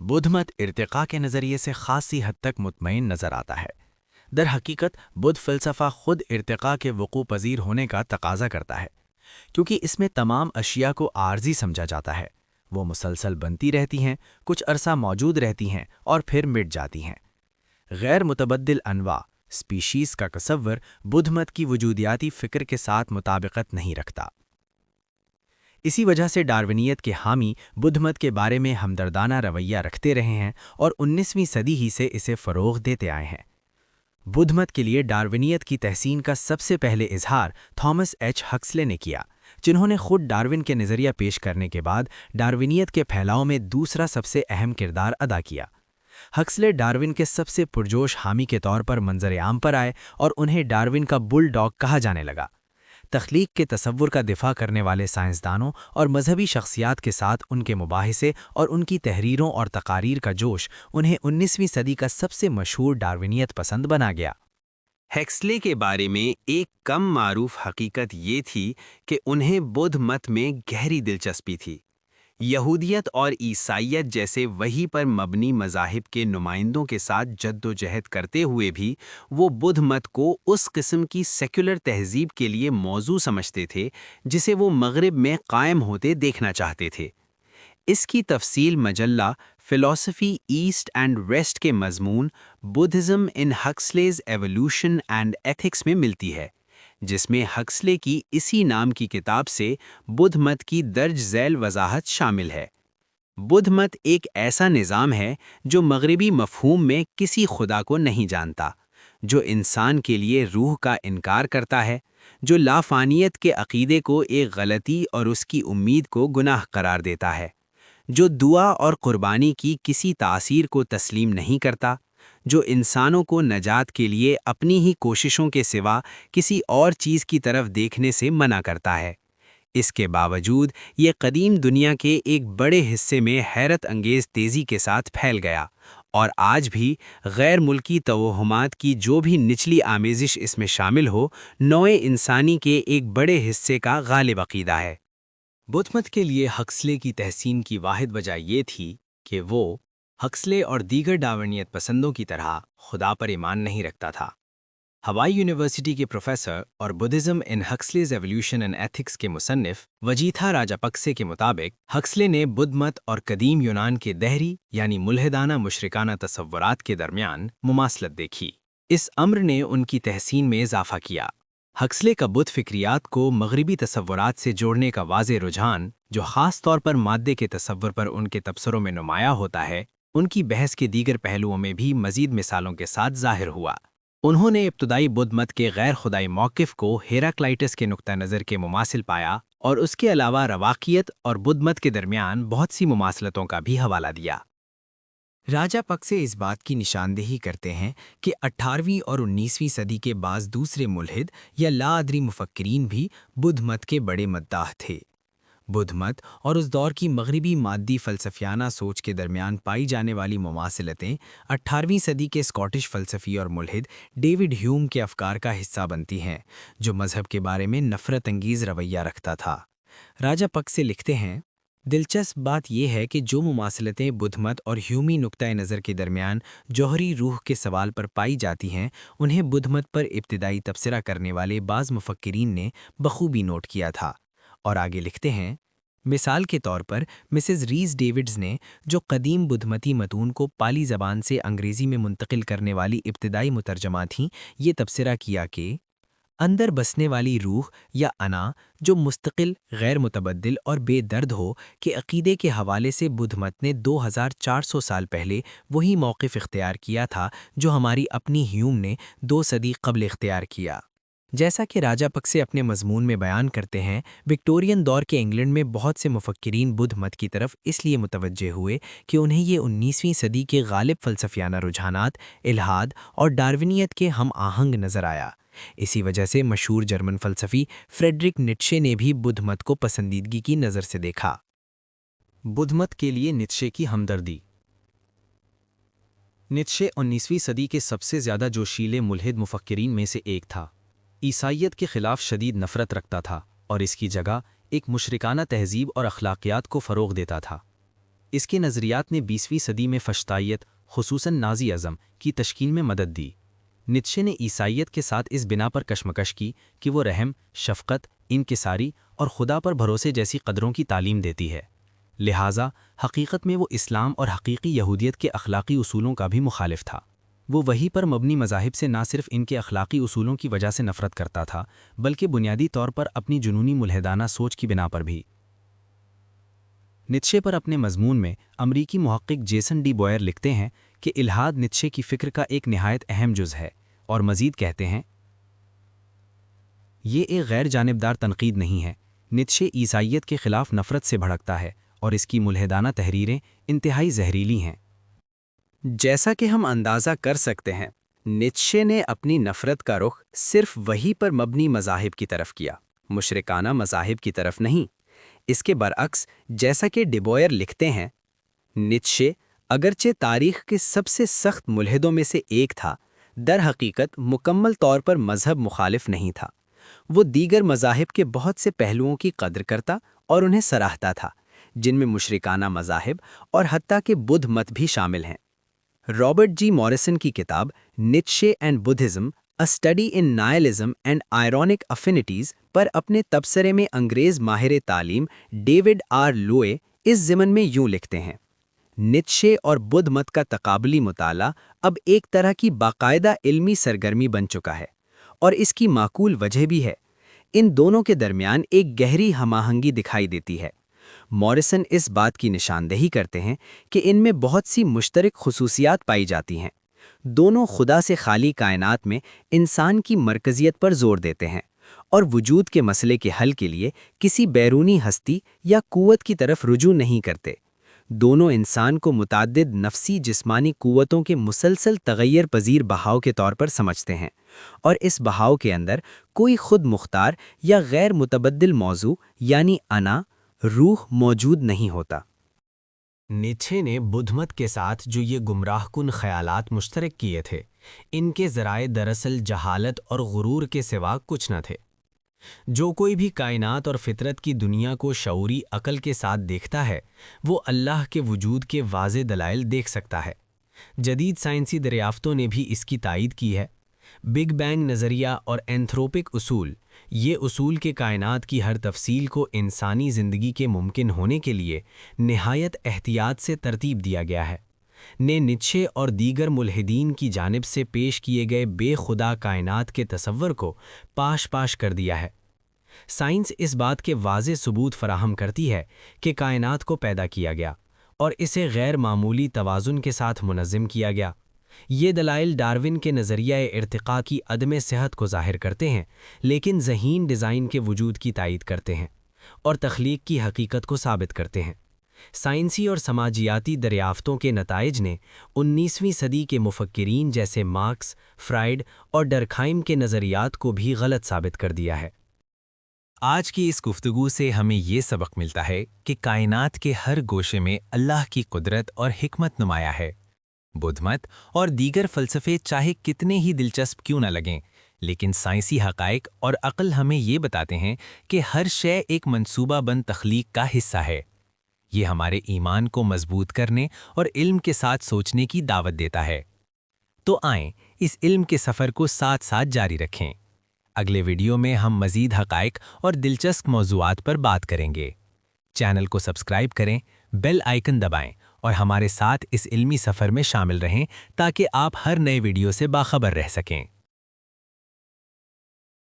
بدھ مت ارتقاء کے نظریے سے خاصی حد تک مطمئن نظر آتا ہے۔ در حقیقت بدھ فلسفہ خود ارتقاء کے وقوع پذیر ہونے کا تقاضا کرتا ہے، کیونکہ اس میں تمام اشیاء کو عارضی سمجھا جاتا ہے۔ وہ مسلسل بنتی رہتی ہیں، کچھ عرصہ موجود رہتی ہیں اور پھر مٹ جاتی ہیں۔ غیر متبدل انواع سپیشیز کا تصور بدھ مت کی وجودیاتی فکر کے ساتھ مطابقت نہیں رکھتا۔ اسی وجہ سے ڈارونیت کے حامی بدھ مت کے بارے میں ہمدردانہ رویہ رکھتے رہے ہیں اور 19ویں صدی ہی سے اسے فروغ دیتے آئے ہیں۔ بدھ مت کے لیے ڈارونیت کی تحسین کا سب سے پہلے اظہار تھامس ایچ ہکسلے نے کیا، جنہوں نے خود ڈارون کے نظریہ پیش کرنے کے بعد ڈارونیت کے پھیلاؤ میں دوسرا سب سے اہم کردار ادا کیا۔ ہکسلے ڈارون کے سب سے پرجوش حامی کے طور پر منظر عام پر آئے اور انہیں ڈارون کا بل ڈاگ کہا جانے لگا۔ تخلیق کے تصور کا دفاع کرنے والے سائنسدانوں اور مذہبی شخصیات کے ساتھ ان کے مباحثے اور ان کی تحریروں اور تقاریر کا جوش انہیں 19ویں صدی کا سب سے مشہور ڈارونیت پسند بنا گیا۔ ہیکسلے کے بارے میں ایک کم معروف حقیقت یہ تھی کہ انہیں بدھ مت میں گہری دلچسپی تھی۔ یہودیت اور عیسائیت جیسے وحی پر مبنی مذاہب کے نمائندوں کے ساتھ جد و جہد کرتے ہوئے بھی وہ بدھ مت کو اس قسم کی سیکولر تہذیب کے لیے موزوں سمجھتے تھے جسے وہ مغرب میں قائم ہوتے دیکھنا چاہتے تھے۔ اس کی تفصیل مجلہ فلاسفی ایسٹ اینڈ ویسٹ کے مضمون Buddhism in Huxley's evolution and ethics میں ملتی ہے، جس میں ہکسلے کی اسی نام کی کتاب سے بدھ مت کی درج ذیل وضاحت شامل ہے۔ بدھ مت ایک ایسا نظام ہے جو مغربی مفہوم میں کسی خدا کو نہیں جانتا، جو انسان کے لیے روح کا انکار کرتا ہے، جو لافانیت کے عقیدے کو ایک غلطی اور اس کی امید کو گناہ قرار دیتا ہے، جو دعا اور قربانی کی کسی تاثیر کو تسلیم نہیں کرتا، جو انسانوں کو نجات کے لیے اپنی ہی کوششوں کے سوا کسی اور چیز کی طرف دیکھنے سے منع کرتا ہے۔ اس کے باوجود یہ قدیم دنیا کے ایک بڑے حصے میں حیرت انگیز تیزی کے ساتھ پھیل گیا، اور آج بھی غیر ملکی توہمات کی جو بھی نچلی آمیزش اس میں شامل ہو، نوع انسانی کے ایک بڑے حصے کا غالب عقیدہ ہے۔ بدھ مت کے لیے ہکسلے کی تحسین کی واحد وجہ یہ تھی کہ وہ ہکسلے اور دیگر ڈارونیت پسندوں کی طرح خدا پر ایمان نہیں رکھتا تھا۔ ہوائی یونیورسٹی کے پروفیسر اور Buddhism in Huxley's evolution and ethics کے مصنف وجیتھا راجاپکسے کے مطابق ہکسلے نے بدھ مت اور قدیم یونان کے دہری یعنی ملحدانہ مشرکانہ تصورات کے درمیان مماثلت دیکھی۔ اس امر نے ان کی تحسین میں اضافہ کیا۔ ہکسلے کا بدھ فکریات کو مغربی تصورات سے جوڑنے کا واضح رجحان، جو خاص طور پر مادے کے تصور پر ان کے تبصروں میں نمایاں ہوتا ہے، ان کی بحث کے دیگر پہلوؤں میں بھی مزید مثالوں کے ساتھ ظاہر ہوا۔ انہوں نے ابتدائی بدھ مت کے غیر خدائی موقف کو ہیراکلائٹس کے نقطہ نظر کے مماثل پایا اور اس کے علاوہ رواقیت اور بدھ مت کے درمیان بہت سی مماثلتوں کا بھی حوالہ دیا۔ راجاپکسے اس بات کی نشاندہی کرتے ہیں کہ 18ویں اور 19ویں صدی کے بعض دوسرے ملحد یا لا ادری مفکرین بھی بدھ مت کے بڑے مداح تھے۔ بدھ مت اور اس دور کی مغربی مادی فلسفیانہ سوچ کے درمیان پائی جانے والی مماثلتیں 18ویں صدی کے اسکاٹش فلسفی اور ملحد ڈیوڈ ہیوم کے افکار کا حصہ بنتی ہیں، جو مذہب کے بارے میں نفرت انگیز رویہ رکھتا تھا۔ راجاپکسے لکھتے ہیں، دلچسپ بات یہ ہے کہ جو مماثلتیں بدھ مت اور ہیومی نقطۂ نظر کے درمیان جوہری روح کے سوال پر پائی جاتی ہیں، انہیں بدھ مت پر ابتدائی تبصرہ کرنے والے بعض مفکرین نے بخوبی نوٹ کیا تھا۔ اور آگے لکھتے ہیں، مثال کے طور پر مسز ریز ڈیوڈز نے، جو قدیم بدھ متی متون کو پالی زبان سے انگریزی میں منتقل کرنے والی ابتدائی مترجمہ تھیں، یہ تبصرہ کیا کہ اندر بسنے والی روح یا انا جو مستقل، غیر متبدل اور بے درد ہو کہ عقیدے کے حوالے سے بدھ مت نے 2400 سال پہلے وہی موقف اختیار کیا تھا جو ہماری اپنی ہیوم نے 2 صدی قبل اختیار کیا۔ جیسا کہ راجاپکسے اپنے مضمون میں بیان کرتے ہیں، وکٹورین دور کے انگلینڈ میں بہت سے مفکرین بدھ مت کی طرف اس لیے متوجہ ہوئے کہ انہیں یہ 19ویں صدی کے غالب فلسفیانہ رجحانات، الحاد اور ڈارونیت کے ہم آہنگ نظر آیا۔ اسی وجہ سے مشہور جرمن فلسفی فریڈرک نیٹشے نے بھی بدھ مت کو پسندیدگی کی نظر سے دیکھا۔ بدھ مت کے لیے نیٹشے کی ہمدردی۔ نیٹشے 19ویں صدی کے سب سے زیادہ جوشیلے ملحد مفکرین میں سے ایک تھا۔ عیسائیت کے خلاف شدید نفرت رکھتا تھا اور اس کی جگہ ایک مشرکانہ تہذیب اور اخلاقیات کو فروغ دیتا تھا۔ اس کے نظریات نے 20ویں صدی میں فشتائیت، خصوصاً نازی ازم کی تشکیل میں مدد دی۔ نیتشے نے عیسائیت کے ساتھ اس بنا پر کشمکش کی کہ وہ رحم، شفقت، انکساری اور خدا پر بھروسے جیسی قدروں کی تعلیم دیتی ہے۔ لہٰذا حقیقت میں وہ اسلام اور حقیقی یہودیت کے اخلاقی اصولوں کا بھی مخالف تھا۔ وہ وحی پر مبنی مذاہب سے نہ صرف ان کے اخلاقی اصولوں کی وجہ سے نفرت کرتا تھا، بلکہ بنیادی طور پر اپنی جنونی ملحدانہ سوچ کی بنا پر بھی۔ نیتشے پر اپنے مضمون میں امریکی محقق جیسن ڈی بوئر لکھتے ہیں کہ الحاد نیتشے کی فکر کا ایک نہایت اہم جز ہے، اور مزید کہتے ہیں، یہ ایک غیر جانبدار تنقید نہیں ہے۔ نیتشے عیسائیت کے خلاف نفرت سے بھڑکتا ہے، اور اس کی ملحدانہ تحریریں انتہائی زہریلی ہیں۔ جیسا کہ ہم اندازہ کر سکتے ہیں، نیتشے نے اپنی نفرت کا رخ صرف وحی پر مبنی مذاہب کی طرف کیا، مشرکانہ مذاہب کی طرف نہیں۔ اس کے برعکس، جیسا کہ ڈیبوئر لکھتے ہیں، نیتشے اگرچہ تاریخ کے سب سے سخت ملحدوں میں سے ایک تھا، در حقیقت مکمل طور پر مذہب مخالف نہیں تھا۔ وہ دیگر مذاہب کے بہت سے پہلوؤں کی قدر کرتا اور انہیں سراہتا تھا، جن میں مشرکانہ مذاہب اور حتیٰ کہ بدھ مت بھی شامل ہیں۔ رابرٹ جی موریسن کی کتاب Nietzsche and Buddhism, a study in nihilism and ironic affinities پر اپنے تبصرے میں انگریز ماہر تعلیم ڈیوڈ آر لوئے اس ضمن میں یوں لکھتے ہیں، نیتشے اور بدھ مت کا تقابلی مطالعہ اب ایک طرح کی باقاعدہ علمی سرگرمی بن چکا ہے، اور اس کی معقول وجہ بھی ہے۔ ان دونوں کے درمیان ایک گہری ہم آہنگی دکھائی دیتی ہے۔ موریسن اس بات کی نشاندہی کرتے ہیں کہ ان میں بہت سی مشترک خصوصیات پائی جاتی ہیں۔ دونوں خدا سے خالی کائنات میں انسان کی مرکزیت پر زور دیتے ہیں، اور وجود کے مسئلے کے حل کے لیے کسی بیرونی ہستی یا قوت کی طرف رجوع نہیں کرتے۔ دونوں انسان کو متعدد نفسی جسمانی قوتوں کے مسلسل تغیر پذیر بہاؤ کے طور پر سمجھتے ہیں، اور اس بہاؤ کے اندر کوئی خود مختار یا غیر متبدل موضوع یعنی انا، روح موجود نہیں ہوتا۔ نیتشے نے بدھ مت کے ساتھ جو یہ گمراہ کن خیالات مشترک کیے تھے، ان کے ذرائع دراصل جہالت اور غرور کے سوا کچھ نہ تھے۔ جو کوئی بھی کائنات اور فطرت کی دنیا کو شعوری عقل کے ساتھ دیکھتا ہے، وہ اللہ کے وجود کے واضح دلائل دیکھ سکتا ہے۔ جدید سائنسی دریافتوں نے بھی اس کی تائید کی ہے۔ بگ بینگ نظریہ اور اینتھروپک اصول، یہ اصول کے کائنات کی ہر تفصیل کو انسانی زندگی کے ممکن ہونے کے لیے نہایت احتیاط سے ترتیب دیا گیا ہے، نے نیتشے اور دیگر ملحدین کی جانب سے پیش کیے گئے بے خدا کائنات کے تصور کو پاش پاش کر دیا ہے۔ سائنس اس بات کے واضح ثبوت فراہم کرتی ہے کہ کائنات کو پیدا کیا گیا اور اسے غیر معمولی توازن کے ساتھ منظم کیا گیا۔ یہ دلائل ڈارون کے نظریہ ارتقاء کی عدم صحت کو ظاہر کرتے ہیں، لیکن ذہین ڈیزائن کے وجود کی تائید کرتے ہیں اور تخلیق کی حقیقت کو ثابت کرتے ہیں۔ سائنسی اور سماجیاتی دریافتوں کے نتائج نے 19ویں صدی کے مفکرین جیسے مارکس، فرائیڈ اور ڈرکھائم کے نظریات کو بھی غلط ثابت کر دیا ہے۔ آج کی اس گفتگو سے ہمیں یہ سبق ملتا ہے کہ کائنات کے ہر گوشے میں اللہ کی قدرت اور حکمت نمایاں ہے۔ بدھ مت اور دیگر فلسفے چاہے کتنے ہی دلچسپ کیوں نہ لگیں، لیکن سائنسی حقائق اور عقل ہمیں یہ بتاتے ہیں کہ ہر شے ایک منصوبہ بند تخلیق کا حصہ ہے۔ یہ ہمارے ایمان کو مضبوط کرنے اور علم کے ساتھ سوچنے کی دعوت دیتا ہے۔ تو آئیں اس علم کے سفر کو ساتھ ساتھ جاری رکھیں۔ اگلے ویڈیو میں ہم مزید حقائق اور دلچسپ موضوعات پر بات کریں گے۔ چینل کو سبسکرائب کریں، بیل آئیکن دبائیں اور ہمارے ساتھ اس علمی سفر میں شامل رہیں تاکہ آپ ہر نئے ویڈیو سے باخبر رہ سکیں۔